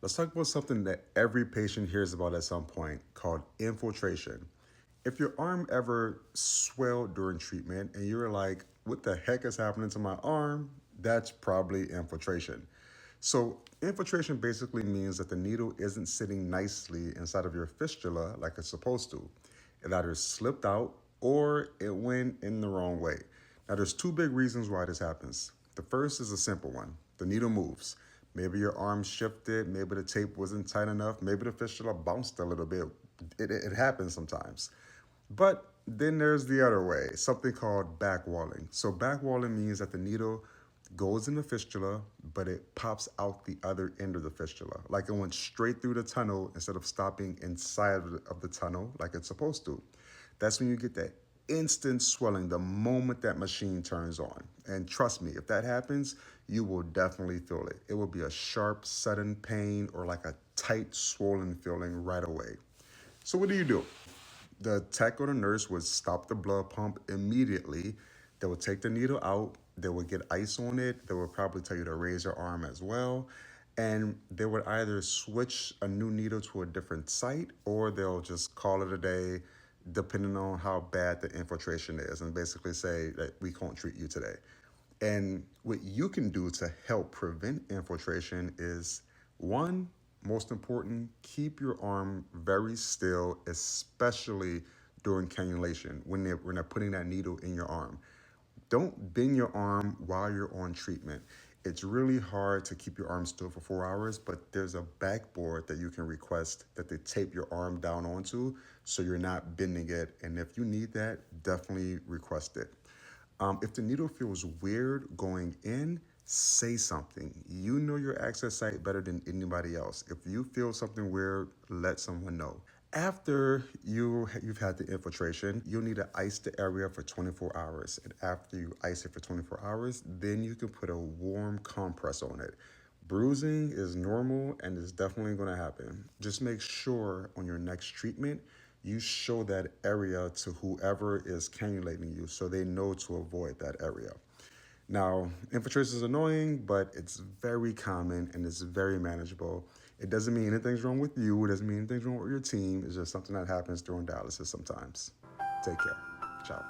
Let's talk about something that every patient hears about at some point called infiltration. If your arm ever swelled during treatment and you're like, what the heck is happening to my arm? That's probably infiltration. So, infiltration basically means that the needle isn't sitting nicely inside of your fistula like it's supposed to. It either slipped out or it went in the wrong way. Now, there's two big reasons why this happens. The first is a simple one: the needle moves. Maybe your arm shifted, maybe the tape wasn't tight enough, maybe the fistula bounced a little bit. It happens sometimes. But then there's the other way, something called backwalling. So backwalling means that the needle goes in the fistula, but it pops out the other end of the fistula. Like it went straight through the tunnel instead of stopping inside of the tunnel like it's supposed to. That's when you get that instant swelling the moment that machine turns on. And trust me, if that happens, you will definitely feel it. It will be a sharp, sudden pain or like a tight, swollen feeling right away. So what do? The tech or the nurse would stop the blood pump immediately. They would take the needle out. They would get ice on it. They would probably tell you to raise your arm as well. And they would either switch a new needle to a different site or they'll just call it a day depending on how bad the infiltration is and basically say that we can't treat you today. And what you can do to help prevent infiltration is one, most important, keep your arm very still, especially during cannulation when they're putting that needle in your arm. Don't bend your arm while you're on treatment. It's really hard to keep your arm still for 4 hours, but there's a backboard that you can request that they tape your arm down onto so you're not bending it. And if you need that, definitely request it. If the needle feels weird going in, say something. You know your access site better than anybody else. If you feel something weird, let someone know. After you've had the infiltration, you'll need to ice the area for 24 hours. And after you ice it for 24 hours, then you can put a warm compress on it. Bruising is normal and it's definitely going to happen. Just make sure on your next treatment you show that area to whoever is cannulating you so they know to avoid that area. Now, infiltration is annoying, but it's very common and it's very manageable. It doesn't mean anything's wrong with you. It doesn't mean anything's wrong with your team. It's just something that happens during dialysis sometimes. Take care. Ciao.